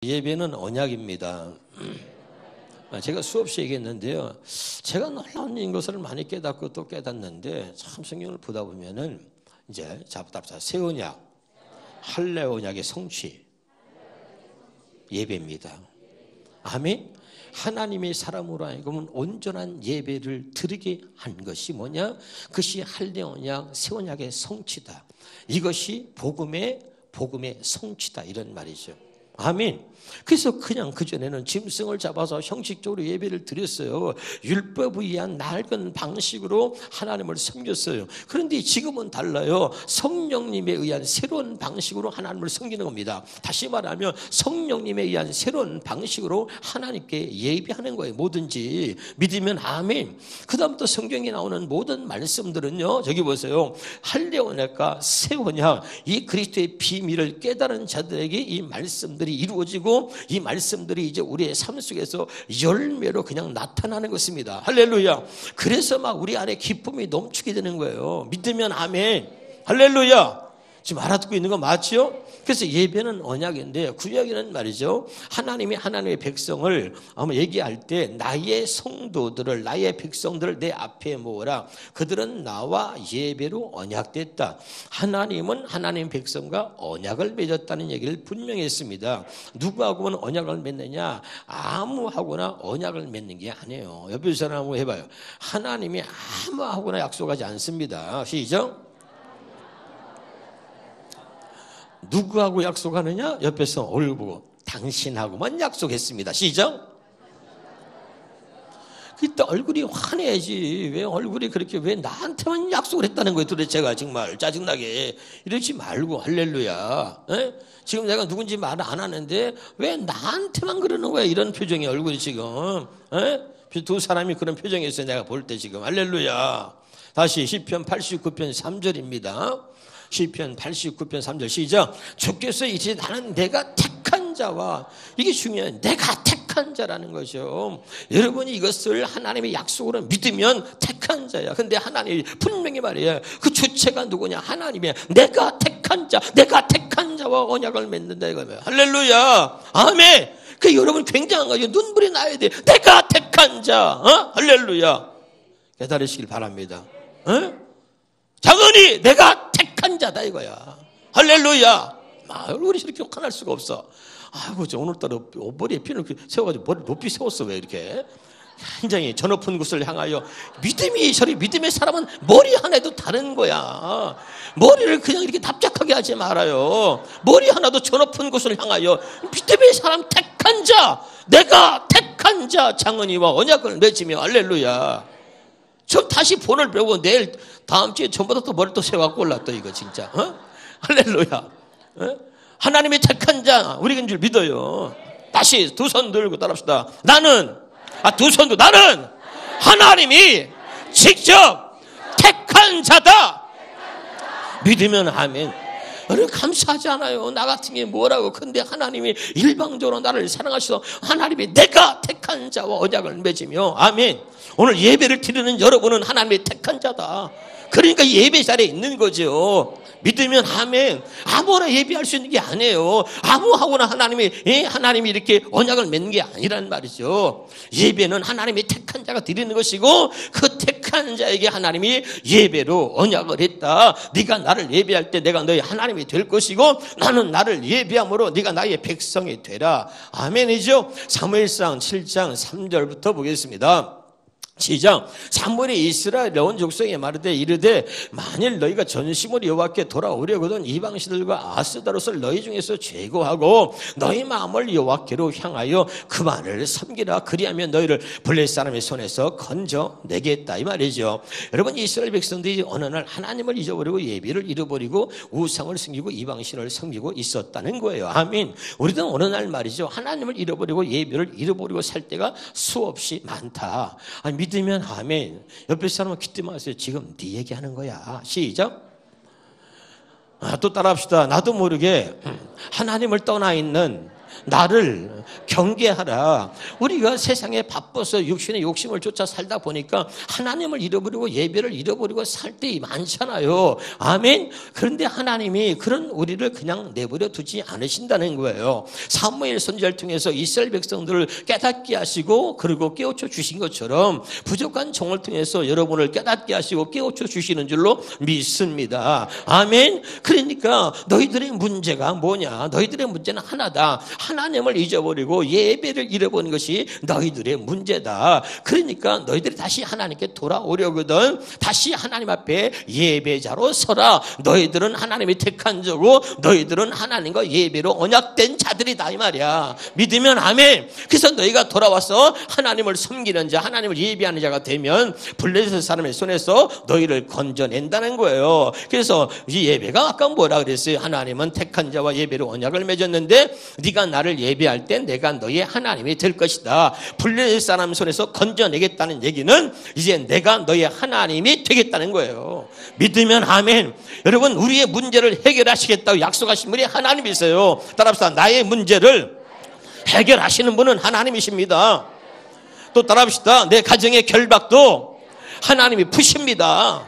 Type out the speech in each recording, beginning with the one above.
예배는 언약입니다. 제가 수없이 얘기했는데요. 제가 놀라운 것을 많이 깨닫고 또 깨닫는데 참 성경을 보다 보면은 이제 새 언약, 할례 언약의 성취, 예배입니다. 아멘. 하나님의 사람으로 하여금 온전한 예배를 드리게 한 것이 뭐냐? 그것이 할례 언약, 새 언약의 성취다. 이것이 복음의 성취다 이런 말이죠. 아멘. 그래서 그냥 그전에는 짐승을 잡아서 형식적으로 예배를 드렸어요. 율법에 의한 낡은 방식으로 하나님을 섬겼어요. 그런데 지금은 달라요. 성령님에 의한 새로운 방식으로 하나님을 섬기는 겁니다. 다시 말하면 성령님에 의한 새로운 방식으로 하나님께 예배하는 거예요. 뭐든지 믿으면 아멘. 그 다음부터 성경에 나오는 모든 말씀들은요, 저기 보세요. 할례 언약과 새 언약, 이 그리스도의 비밀을 깨달은 자들에게 이 말씀들이 이루어지고 이 말씀들이 이제 우리의 삶 속에서 열매로 그냥 나타나는 것입니다. 할렐루야. 그래서 막 우리 안에 기쁨이 넘치게 되는 거예요. 믿으면 아멘. 할렐루야. 지금 알아듣고 있는 거 맞죠? 그래서 예배는 언약인데 구약에는 말이죠. 하나님의 백성을 아마 얘기할 때 나의 성도들을, 나의 백성들을 내 앞에 모으라. 그들은 나와 예배로 언약됐다. 하나님은 하나님 백성과 언약을 맺었다는 얘기를 분명히 했습니다. 누구하고는 언약을 맺느냐? 아무하고나 언약을 맺는 게 아니에요. 옆에 사람 한번 해봐요. 하나님이 아무하고나 약속하지 않습니다. 시작. 누구하고 약속하느냐? 옆에서 얼굴 보고 당신하고만 약속했습니다. 시작. 그때 얼굴이 화내야지. 왜 얼굴이 그렇게 왜 나한테만 약속을 했다는 거예요? 도대체가 정말 짜증나게. 이러지 말고 할렐루야. 에? 지금 내가 누군지 말 안 하는데 왜 나한테만 그러는 거야? 이런 표정이 얼굴이 지금. 에? 두 사람이 그런 표정이었어요. 내가 볼 때 지금. 할렐루야. 다시 시편 89편 3절입니다. 시편 89편 3절 시작. 주께서 이제 나는 내가 택한 자와, 이게 중요한, 내가 택한 자라는 거죠. 여러분이 이것을 하나님의 약속으로 믿으면 택한 자야. 근데 하나님이 분명히 말해요. 그 주체가 누구냐? 하나님이야. 내가 택한 자, 내가 택한 자와 언약을 맺는다 이거예요. 할렐루야. 아멘. 그 여러분 굉장한 거죠. 눈물이 나야 돼. 내가 택한 자. 할렐루야. 깨달으시길 바랍니다. 장언이 내가 택한 자다 이거야. 할렐루야. 얼굴이 이렇게 화날 수가 없어. 아이고, 오늘따라 머리에 피를 세워가지고 머리를 높이 세웠어. 왜 이렇게? 굉장히 저 높은 곳을 향하여. 믿음의 사람은 머리 하나도 다른 거야. 머리를 그냥 이렇게 납작하게 하지 말아요. 머리 하나도 저 높은 곳을 향하여. 믿음의 사람 택한 자, 내가 택한 자 장언이와 언약을 맺으며. 할렐루야. 저 다시 본을 배우고 내일 다음 주에 전보다 또 머리를 또 세워갖고 올랐다 이거 진짜. 할렐루야. 하나님의 택한 자 우리인 줄 믿어요. 다시 두 손 들고 따라합시다. 나는 하나님이 직접 택한 자다. 믿으면 아멘. 감사하지 않아요? 나 같은 게 뭐라고. 근데 하나님이 일방적으로 나를 사랑하셔서 하나님이 내가 택한 자와 언약을 맺으며. 아멘. 오늘 예배를 드리는 여러분은 하나님의 택한 자다. 그러니까 예배 자리에 있는 거죠. 믿으면 아멘. 아무나 예배할 수 있는 게 아니에요. 아무하고나 하나님이 이렇게 언약을 맺는 게 아니란 말이죠. 예배는 하나님의 택한 자가 드리는 것이고, 그 택한 자에게 하나님이 예배로 언약을 했다. 네가 나를 예배할 때 내가 너의 하나님이 될 것이고, 나는 나를 예배함으로 네가 나의 백성이 되라. 아멘이죠. 사무엘상 7장 3절부터 보겠습니다. 시작. 사무엘이 이스라엘 온 족속에 말하되 이르되 만일 너희가 전심으로 여호와께 돌아오려거든 이방신들과 아스다롯을 너희 중에서 제거하고 너희 마음을 여호와께로 향하여 그만을 섬기라. 그리하면 너희를 블레셋 사람의 손에서 건져내겠다 이 말이죠. 여러분, 이스라엘 백성들이 어느 날 하나님을 잊어버리고 예배를 잃어버리고 우상을 섬기고 이방신을 섬기고 있었다는 거예요. 아멘. 우리도 어느 날 말이죠, 하나님을 잃어버리고 예배를 잃어버리고 살 때가 수없이 많다. 믿으면 아멘. 옆에 사람은 기대 마세요. 지금 네 얘기하는 거야. 시작. 또 따라합시다. 나도 모르게 하나님을 떠나 있는 나를 경계하라. 우리가 세상에 바빠서 육신의 욕심을 쫓아 살다 보니까 하나님을 잃어버리고 예배를 잃어버리고 살 때 많잖아요. 아멘. 그런데 하나님이 그런 우리를 그냥 내버려 두지 않으신다는 거예요. 사무엘 선지자를 통해서 이스라엘 백성들을 깨닫게 하시고 그리고 깨우쳐 주신 것처럼 부족한 종을 통해서 여러분을 깨닫게 하시고 깨우쳐 주시는 줄로 믿습니다. 아멘. 그러니까 너희들의 문제가 뭐냐? 너희들의 문제는 하나다. 하나님을 잊어버리고 예배를 잃어버린 것이 너희들의 문제다. 그러니까 너희들이 다시 하나님께 돌아오려거든. 다시 하나님 앞에 예배자로 서라. 너희들은 하나님이 택한 자고 너희들은 하나님과 예배로 언약된 자들이다 이 말이야. 믿으면 아멘. 그래서 너희가 돌아와서 하나님을 섬기는 자, 하나님을 예배하는 자가 되면 블레셋 사람의 손에서 너희를 건져낸다는 거예요. 그래서 이 예배가 아까 뭐라 그랬어요? 하나님은 택한 자와 예배로 언약을 맺었는데 네가 나를 예배할 때 내가 너의 하나님이 될 것이다. 블레셋 사람 손에서 건져내겠다는 얘기는 이제 내가 너의 하나님이 되겠다는 거예요. 믿으면 아멘. 여러분, 우리의 문제를 해결하시겠다고 약속하신 분이 하나님이세요. 따라합시다. 나의 문제를 해결하시는 분은 하나님이십니다. 또 따라합시다. 내 가정의 결박도 하나님이 푸십니다.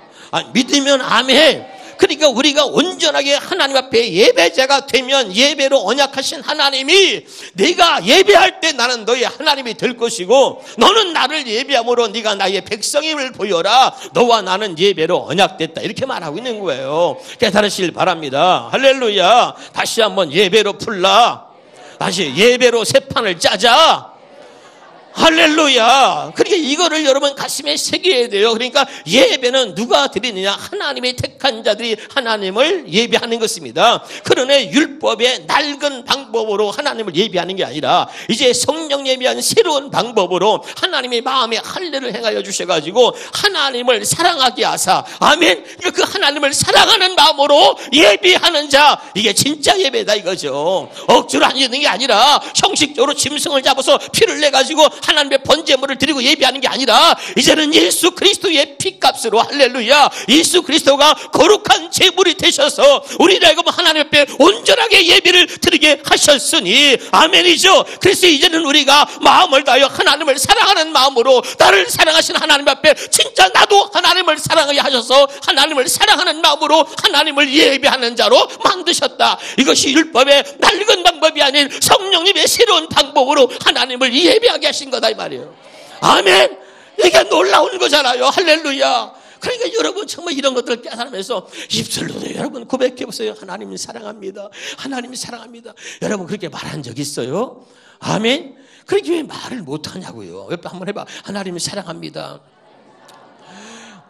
믿으면 아멘. 그러니까 우리가 온전하게 하나님 앞에 예배자가 되면 예배로 언약하신 하나님이 네가 예배할 때 나는 너의 하나님이 될 것이고 너는 나를 예배함으로 네가 나의 백성임을 보여라. 너와 나는 예배로 언약됐다. 이렇게 말하고 있는 거예요. 깨달으시길 바랍니다. 할렐루야. 다시 한번 예배로 풀라. 다시 예배로 새 판을 짜자. 할렐루야. 그러니까 이거를 여러분 가슴에 새겨야 돼요. 그러니까 예배는 누가 드리느냐? 하나님의 택한 자들이 하나님을 예배하는 것입니다. 그러나 율법의 낡은 방법으로 하나님을 예배하는 게 아니라 이제 성령 예배하는 새로운 방법으로 하나님의 마음에 할례를 행하여 주셔가지고 하나님을 사랑하게 하사, 아멘. 그 하나님을 사랑하는 마음으로 예배하는 자, 이게 진짜 예배다 이거죠. 억지로 하는 게 아니라 형식적으로 짐승을 잡아서 피를 내가지고 하나님의 번제물을 드리고 예배하는 게 아니라 이제는 예수 그리스도의 피값으로, 할렐루야, 예수 그리스도가 거룩한 제물이 되셔서 우리를 하여금 하나님 앞에 온전하게 예배를 드리게 하셨으니 아멘이죠. 그래서 이제는 우리가 마음을 다하여 하나님을 사랑하는 마음으로 나를 사랑하신 하나님 앞에 진짜 나도 하나님을 사랑하게 하셔서 하나님을 사랑하는 마음으로 하나님을 예배하는 자로 만드셨다. 이것이 율법의 낡은 방법이 아닌 성령님의 새로운 방법으로 하나님을 예배하게 하신 거다 이 말이에요. 아멘. 이게 놀라운 거잖아요. 할렐루야. 그러니까 여러분 정말 이런 것들을 깨달으면서 입술로도 여러분 고백해 보세요. 하나님 사랑합니다. 하나님 사랑합니다. 여러분 그렇게 말한 적 있어요? 아멘. 그렇게 왜 말을 못하냐고요. 옆에 한번 해봐. 하나님 사랑합니다.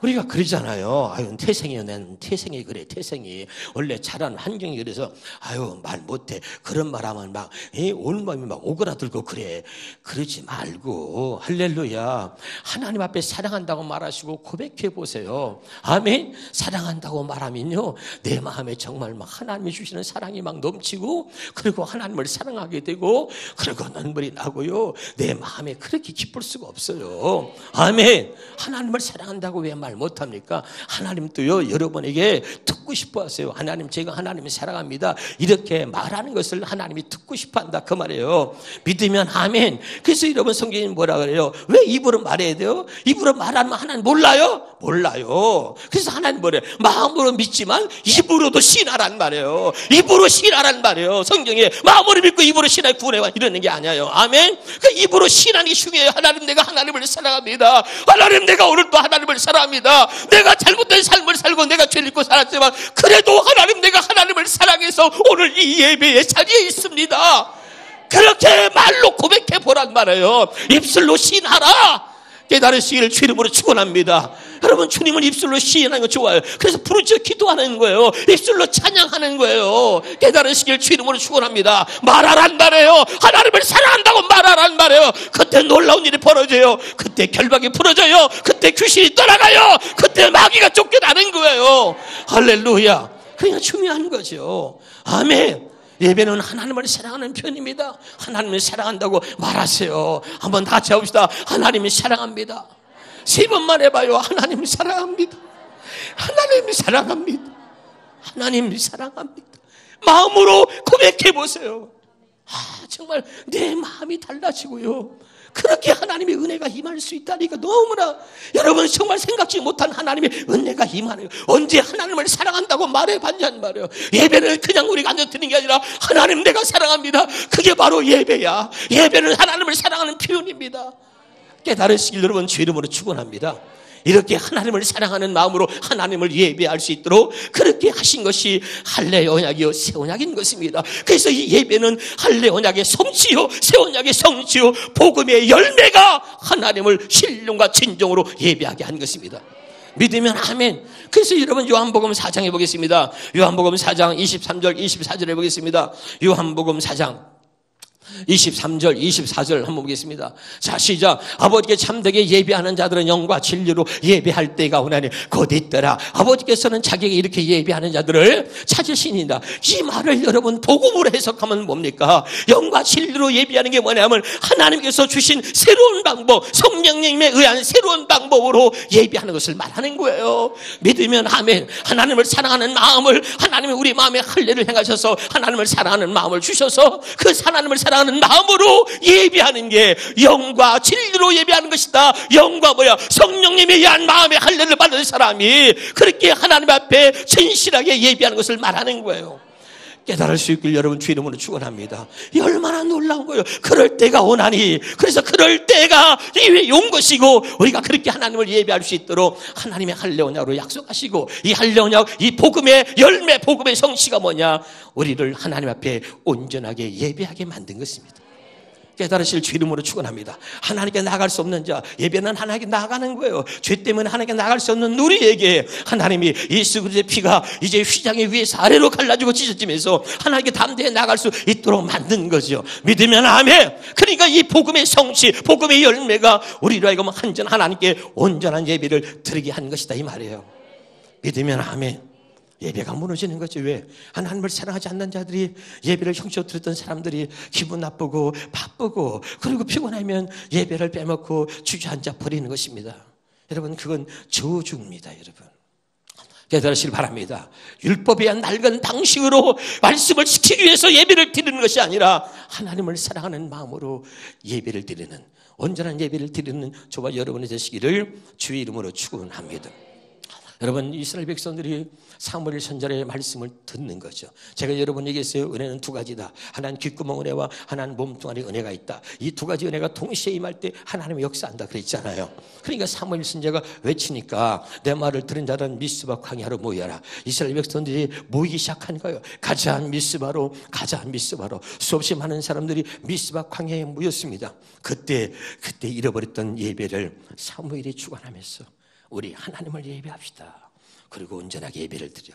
우리가 그러잖아요. 아유, 태생이요. 난 태생이 그래. 태생이. 원래 자란 환경이 그래서 아유, 말 못해. 그런 말 하면 막 온몸이 막 오그라들고 그래. 그러지 말고 할렐루야. 하나님 앞에 사랑한다고 말하시고 고백해 보세요. 아멘. 사랑한다고 말하면요, 내 마음에 정말 막 하나님이 주시는 사랑이 막 넘치고 그리고 하나님을 사랑하게 되고 그리고 눈물이 나고요. 내 마음에 그렇게 기쁠 수가 없어요. 아멘. 하나님을 사랑한다고 왜 말 못합니까? 하나님도요 여러분에게 듣고 싶어 하세요. 하나님, 제가 하나님을 사랑합니다. 이렇게 말하는 것을 하나님이 듣고 싶어 한다 그 말이에요. 믿으면 아멘. 그래서 여러분 성경이 뭐라 그래요? 왜 입으로 말해야 돼요? 입으로 말하면 하나님 몰라요? 몰라요. 그래서 하나님 뭐래요? 마음으로 믿지만 입으로도 신하란 말이에요. 입으로 신하란 말이에요. 성경에 마음으로 믿고 입으로 신하여 구원해와 이러는 게 아니에요. 아멘. 그 입으로 신하는 게 중요해요. 하나님, 내가 하나님을 사랑합니다. 하나님, 내가 오늘도 하나님을 사랑합니다. 내가 잘못된 삶을 살고 내가 죄를 짓고 살았지만 그래도 하나님, 내가 하나님을 사랑해서 오늘 이 예배의 자리에 있습니다. 그렇게 말로 고백해 보란 말이에요. 입술로 시인하라. 깨달으시기를 주 이름으로 축원합니다. 여러분, 주님을 입술로 시인하는 거 좋아요. 그래서 부르짖어 기도하는 거예요. 입술로 찬양하는 거예요. 깨달으시기를 주 이름으로 축원합니다. 말하란 말이에요. 하나님을 사랑한다고 말하란 말이에요. 그때 놀라운 일이 벌어져요. 그때 결박이 풀어져요. 그때 귀신이 떠나가요. 그때 마귀가 쫓겨나는 거예요. 할렐루야. 그냥 중요한 거죠. 아멘. 예배는 하나님을 사랑하는 편입니다. 하나님을 사랑한다고 말하세요. 한번 다 같이 해봅시다. 하나님을 사랑합니다. 3번만 해봐요. 하나님을 사랑합니다. 하나님을 사랑합니다. 하나님을 사랑합니다. 마음으로 고백해 보세요. 정말 내 마음이 달라지고요. 그렇게 하나님의 은혜가 임할 수 있다니까 너무나 여러분 정말 생각지 못한 하나님의 은혜가 임하네요. 언제 하나님을 사랑한다고 말해봤냔 말이에요. 예배는 그냥 우리가 앉아 드리는 게 아니라 하나님 내가 사랑합니다. 그게 바로 예배야. 예배는 하나님을 사랑하는 표현입니다. 깨달으시길 여러분 주 이름으로 축원합니다. 이렇게 하나님을 사랑하는 마음으로 하나님을 예배할 수 있도록 그렇게 하신 것이 할례 언약이요 새 언약인 것입니다. 그래서 이 예배는 할례 언약의 성취요 새 언약의 성취요 복음의 열매가 하나님을 신령과 진정으로 예배하게 한 것입니다. 믿으면 아멘. 그래서 여러분 요한복음 4장에 보겠습니다. 요한복음 4장 23절 24절에 보겠습니다. 요한복음 4장 23절 24절 한번 보겠습니다. 자 시작. 아버지께 참되게 예배하는 자들은 영과 진리로 예배할 때가 오나니 곧 있더라. 아버지께서는 자기에게 이렇게 예배하는 자들을 찾으시니라. 이 말을 여러분 복음으로 해석하면 뭡니까? 영과 진리로 예배하는 게 뭐냐면 하나님께서 주신 새로운 방법, 성령님에 의한 새로운 방법으로 예배하는 것을 말하는 거예요. 믿으면 아멘. 하나님을 사랑하는 마음을 하나님이 우리 마음에 할례를 행하셔서 하나님을 사랑하는 마음을 주셔서 그 하나님을 사랑하는 마음으로 예배하는 게 영과 진리로 예배하는 것이다. 영과 뭐야? 성령님에 의한 마음의 할례를 받은 사람이 그렇게 하나님 앞에 진실하게 예배하는 것을 말하는 거예요. 깨달을 수 있길 여러분 주 이름으로 축원합니다. 얼마나 놀라운 거예요. 그럴 때가 오나니. 그래서 그럴 때가 이외에 온 것이고 우리가 그렇게 하나님을 예배할 수 있도록 하나님의 할례 언약으로 약속하시고 이 할례 언약, 이 복음의 열매, 복음의 성취가 뭐냐? 우리를 하나님 앞에 온전하게 예배하게 만든 것입니다. 깨달으실 주 이름으로 축원합니다. 하나님께 나아갈 수 없는 자, 예배는 하나님께 나아가는 거예요. 죄 때문에 하나님께 나아갈 수 없는 우리에게 하나님이 예수 그리스도의 피가 이제 휘장에 위에서 아래로 갈라지고 찢어지면서 하나님께 담대히 나아갈 수 있도록 만든 거죠. 믿으면 아멘. 그러니까 이 복음의 성취, 복음의 열매가 우리로 하여금 하나님께 온전한 예배를 드리게 한 것이다 이 말이에요. 믿으면 아멘. 예배가 무너지는 거죠. 왜? 하나님을 사랑하지 않는 자들이 예배를 형식으로 드렸던 사람들이 기분 나쁘고 바쁘고 그리고 피곤하면 예배를 빼먹고 주저앉아 버리는 것입니다. 여러분 그건 저주입니다. 여러분 깨달으시길 바랍니다. 율법에 의한 낡은 방식으로 말씀을 지키기 위해서 예배를 드리는 것이 아니라 하나님을 사랑하는 마음으로 예배를 드리는 온전한 예배를 드리는 저와 여러분이 되시기를 주의 이름으로 축원합니다. 여러분 이스라엘 백성들이 사무엘 선지자의 말씀을 듣는 거죠. 제가 여러분 얘기했어요. 은혜는 두 가지다. 하나는 귓구멍 은혜와 하나는 몸뚱아리 은혜가 있다. 이 두 가지 은혜가 동시에 임할 때 하나님의 역사한다 그랬잖아요. 그러니까 사무엘 선지자가 외치니까 내 말을 들은 자는 미스바 광야로 모여라. 이스라엘 백성들이 모이기 시작한 거예요. 가자 미스바로 수없이 많은 사람들이 미스바 광야에 모였습니다. 그때 잃어버렸던 예배를 사무엘이 주관하면서 우리 하나님을 예배합시다. 그리고 온전하게 예배를 드려.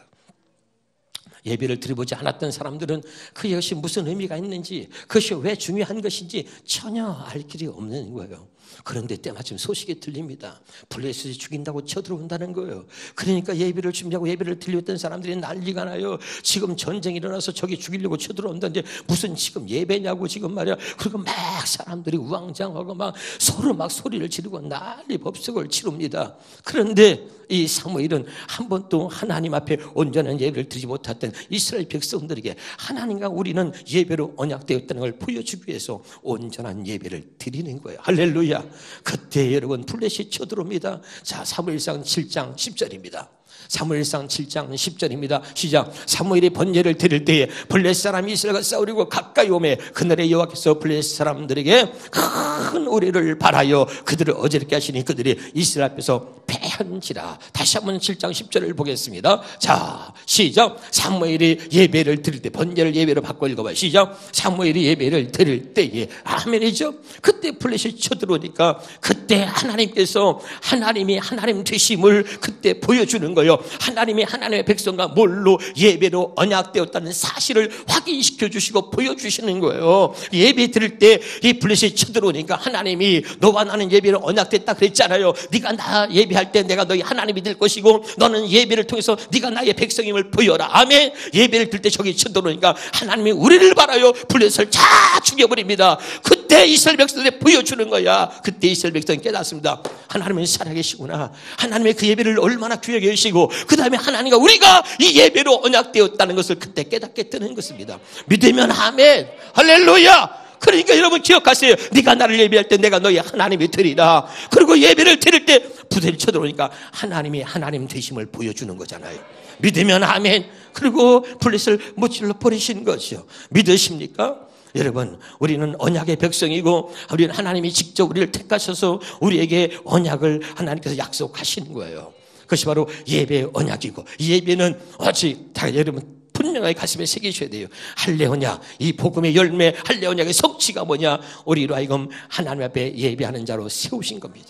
예배를 드려보지 않았던 사람들은 그것이 무슨 의미가 있는지, 그것이 왜 중요한 것인지 전혀 알 길이 없는 거예요. 그런데 때마침 소식이 들립니다. 블레셋이 죽인다고 쳐들어온다는 거예요. 그러니까 예배를 준비하고 예배를 드렸던 사람들이 난리가 나요. 지금 전쟁이 일어나서 저기 죽이려고 쳐들어온다는데 무슨 지금 예배냐고 지금 말이야. 그리고 막 사람들이 우왕좌왕하고 막 서로 막 소리를 지르고 난리 법석을 치릅니다. 그런데 이 사무엘은 한 번도 하나님 앞에 온전한 예배를 드리지 못했던 이스라엘 백성들에게 하나님과 우리는 예배로 언약되었다는 걸 보여주기 위해서 온전한 예배를 드리는 거예요. 할렐루야. 그때 여러분 블레셋이 쳐들어옵니다. 자, 사무엘상 7장 10절입니다. 사무엘상 7장 10절입니다. 시작. 사무엘이 번제를 드릴 때에 블레셋 사람이 이스라엘과 싸우려고 가까이 오매 그날에 여호와께서 블레셋 사람들에게 큰 우리를 발하여 그들을 어지럽게 하시니 그들이 이스라엘 앞에서 패한지라. 다시 한번 7장 10절을 보겠습니다. 자, 시작. 사무엘이 예배를 드릴 때 번제를 예배로 바꿔 읽어봐요. 시작. 사무엘이 예배를 드릴 때에 아멘이죠. 그때 블레셋이 쳐들어오니까 그때 하나님께서 하나님이 하나님 되심을 그때 보여주는 거예요. 하나님의 백성과 뭘로 예배로 언약되었다는 사실을 확인시켜 주시고 보여주시는 거예요. 예배 드릴 때 이 블레셋이 쳐들어오니까 하나님이 너와 나는 예배로 언약됐다 그랬잖아요. 네가 나 예배할 때 내가 너희 하나님이 될 것이고 너는 예배를 통해서 네가 나의 백성임을 보여라. 아멘. 예배를 들 때 저기 쳐들어오니까 하나님이 우리를 바라요 블레셋을 다 죽여버립니다. 그때 이스라엘 백성들이 보여주는 거야. 그때 이스라엘 백성이 깨닫습니다. 하나님은 살아계시구나. 하나님의 그 예배를 얼마나 귀하게 여시고 그 다음에 하나님과 우리가 이 예배로 언약되었다는 것을 그때 깨닫게 되는 것입니다. 믿으면 아멘. 할렐루야. 그러니까 여러분 기억하세요. 네가 나를 예배할 때 내가 너희 하나님이 되리라. 그리고 예배를 드릴 때 부대를 쳐들어오니까 하나님이 하나님 되심을 보여주는 거잖아요. 믿으면 아멘. 그리고 블레셋을 무찔러 버리신 것이요. 믿으십니까? 여러분, 우리는 언약의 백성이고 우리는 하나님이 직접 우리를 택하셔서 우리에게 언약을 하나님께서 약속하시는 거예요. 그것이 바로 예배의 언약이고, 이 예배는 어찌 다 여러분 분명하게 가슴에 새기셔야 돼요. 할례 언약, 이 복음의 열매, 할례 언약의 성취가 뭐냐? 우리로 하여금 하나님 앞에 예배하는 자로 세우신 겁니다.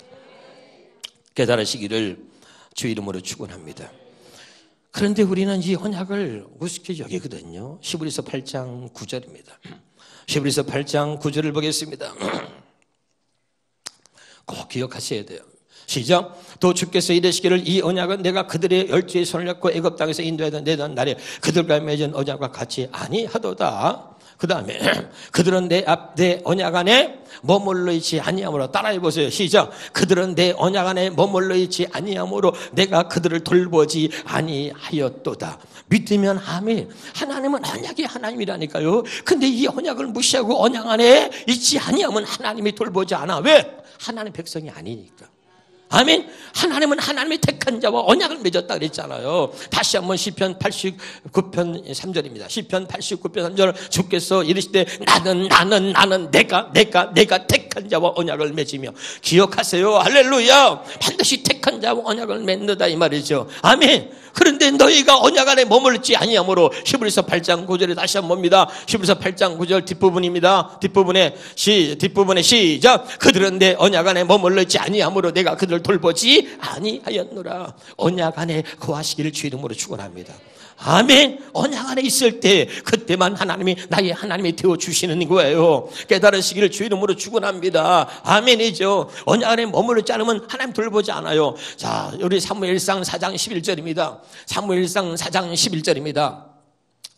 깨달으시기를 주 이름으로 축원합니다. 그런데 우리는 이 언약을 우습게 여기거든요. 히브리서 8장 9절입니다. 히브리서 8장 9절을 보겠습니다. 꼭 기억하셔야 돼요. 시작. 또 주께서 이르시기를 이 언약은 내가 그들의 열조의 손을 잡고 애굽 땅에서 인도하던 내던 날에 그들과 맺은 언약과 같이 아니하도다. 그 다음에 그들은 내 언약 안에 머물러 있지 아니하므로, 따라해 보세요. 시작. 그들은 내 언약 안에 머물러 있지 아니하므로 내가 그들을 돌보지 아니하였도다. 믿으면 아멘. 하나님은 언약의 하나님이라니까요. 근데 이 언약을 무시하고 언약 안에 있지 아니하면 하나님이 돌보지 않아. 왜? 하나님 백성이 아니니까. 아멘. 하나님은 하나님의 택한 자와 언약을 맺었다 그랬잖아요. 다시 한번 시편 89편 3절입니다. 시편 89편 3절. 주께서 이르시되 나는 내가 택한 자와 언약을 맺으며. 기억하세요. 할렐루야. 반드시 택한 자와 언약을 맺는다 이 말이죠. 아멘. 그런데 너희가 언약 안에 머물지 아니하므로. 히브리서 8장 9절에 다시 한번 봅니다. 히브리서 8장 9절 뒷부분입니다. 뒷부분에 시작. 그들은 내 언약 안에 머물러 있지 아니하므로 내가 그들을 돌보지 아니하였노라. 언약 안에 거하시기를 주 이름으로 축원합니다. 아멘. 언약 안에 있을 때 그때만 하나님이 나의 하나님이 되어주시는 거예요. 깨달으시기를 주 이름으로 축원합니다. 아멘이죠. 언약 안에 머무르지 않으면 하나님 돌보지 않아요. 자, 우리 사무엘상 4장 11절입니다. 사무엘상 4장 11절입니다.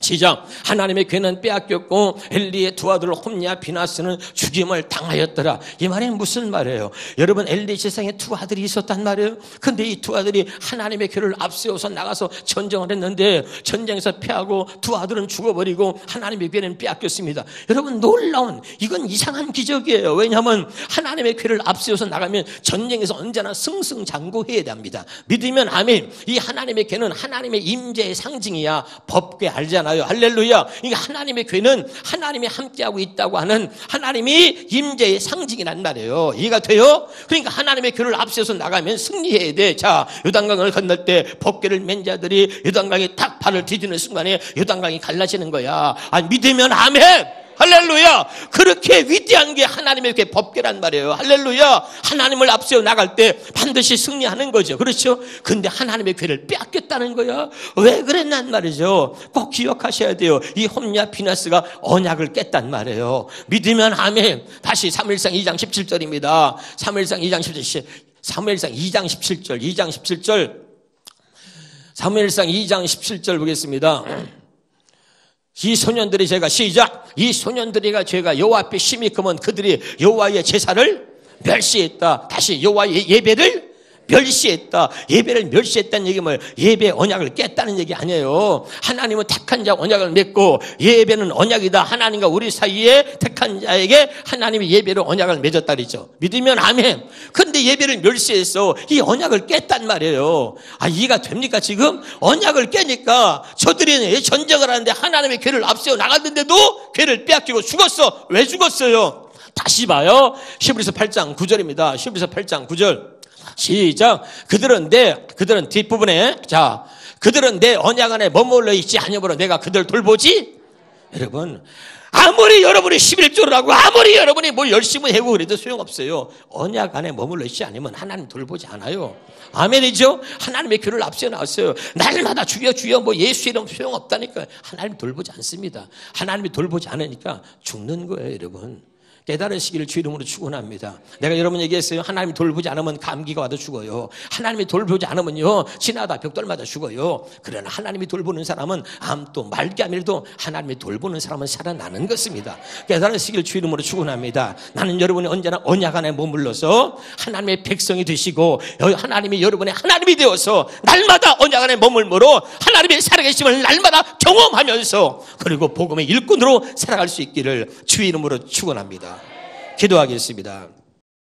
시작. 하나님의 괴는 빼앗겼고 엘리의 두 아들 홈냐 비나스는 죽임을 당하였더라. 이 말이 무슨 말이에요? 여러분, 엘리 세상에 두 아들이 있었단 말이에요. 근데 이 두 아들이 하나님의 괴를 앞세워서 나가서 전쟁을 했는데 전쟁에서 패하고 두 아들은 죽어버리고 하나님의 괴는 빼앗겼습니다. 여러분, 놀라운, 이건 이상한 기적이에요. 왜냐하면 하나님의 괴를 앞세워서 나가면 전쟁에서 언제나 승승장구해야 됩니다. 믿으면 아멘. 이 하나님의 괴는 하나님의 임재의 상징이야. 법궤 알잖아요. 할렐루야. 그러니까 하나님의 괴는 하나님이 함께하고 있다고 하는 하나님이 임재의 상징이란 말이에요. 이해가 돼요? 그러니까 하나님의 괴를 앞세워서 나가면 승리해야 돼. 자, 요단강을 건널 때 법궤를 맨 자들이 요단강에 딱 발을 디디는 순간에 요단강이 갈라지는 거야. 믿으면 아멘. 할렐루야. 그렇게 위대한 게 하나님의 그 법궤란 말이에요. 할렐루야. 하나님을 앞세워 나갈 때 반드시 승리하는 거죠. 그렇죠? 근데 하나님의 궤를 빼앗겼다는 거야. 왜 그랬단 말이죠. 꼭 기억하셔야 돼요. 이 홈냐 비나스가 언약을 깼단 말이에요. 믿으면 아멘. 다시 사무엘상 2장 17절입니다. 사무엘상 2장 17절. 사무엘상 2장 17절. 2장 17절. 사무엘상 2장 17절 보겠습니다. 이 소년들이 제가 여호와 앞에 심히 금은 그들이 여호와의 제사를 멸시했다. 다시 여호와의 예배를 멸시했다. 예배를 멸시했다는 얘기 뭐예요? 예배 언약을 깼다는 얘기 아니에요. 하나님은 택한 자 언약을 맺고 예배는 언약이다. 하나님과 우리 사이에 택한 자에게 하나님이 예배로 언약을 맺었다 그랬죠. 믿으면 아멘. 근데 예배를 멸시해서 이 언약을 깼단 말이에요. 이해가 됩니까? 지금 언약을 깨니까 저들이 전쟁을 하는데 하나님의 궤를 앞세워 나갔는데도 궤를 빼앗기고 죽었어. 왜 죽었어요? 다시 봐요. 히브리서 8장 9절입니다. 히브리서 8장 9절. 시작. 그들은 뒷부분에, 자, 그들은 내 언약 안에 머물러 있지 아니므로 내가 그들 돌보지. 여러분, 아무리 여러분이 11조를 하고 아무리 여러분이 뭘 열심히 해고 그래도 소용없어요. 언약 안에 머물러 있지 않으면 하나님 돌보지 않아요. 아멘이죠? 하나님의 귀를 앞세워 나왔어요. 날마다 주여 뭐 예수 이름 소용없다니까. 하나님 돌보지 않습니다. 하나님이 돌보지 않으니까 죽는 거예요, 여러분. 깨달으시기를 주 이름으로 축원합니다. 내가 여러분 얘기했어요. 하나님이 돌보지 않으면 감기가 와도 죽어요. 하나님이 돌보지 않으면요 지나다 벽돌마다 죽어요. 그러나 하나님이 돌보는 사람은 암도 말기암일도 하나님이 돌보는 사람은 살아나는 것입니다. 깨달으시기를 주 이름으로 축원합니다. 나는 여러분이 언제나 언약 안에 머물러서 하나님의 백성이 되시고 하나님이 여러분의 하나님이 되어서 날마다 언약 안에 머물므로 하나님의 살아계심을 날마다 경험하면서 그리고 복음의 일꾼으로 살아갈 수 있기를 주 이름으로 축원합니다. 기도하겠습니다.